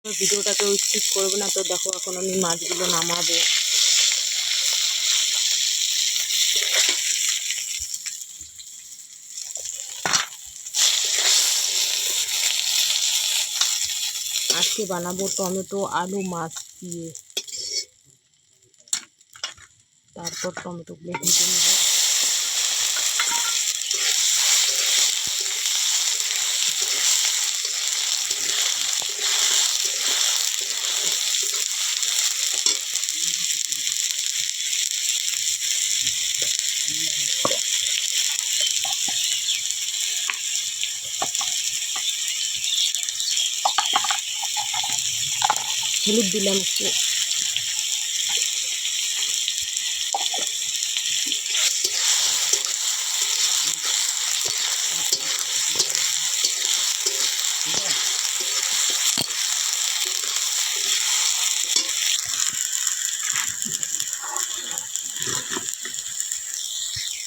ভিডিওটাকেও skip করবে না। তো দেখো এখন আমি মাছগুলো নামাবো। আজকে বানাবো টমেটো আলু মাছ দিয়ে। তারপর টমেটোগুলো ভেজে নেব। হলুদ দিলাম একটু।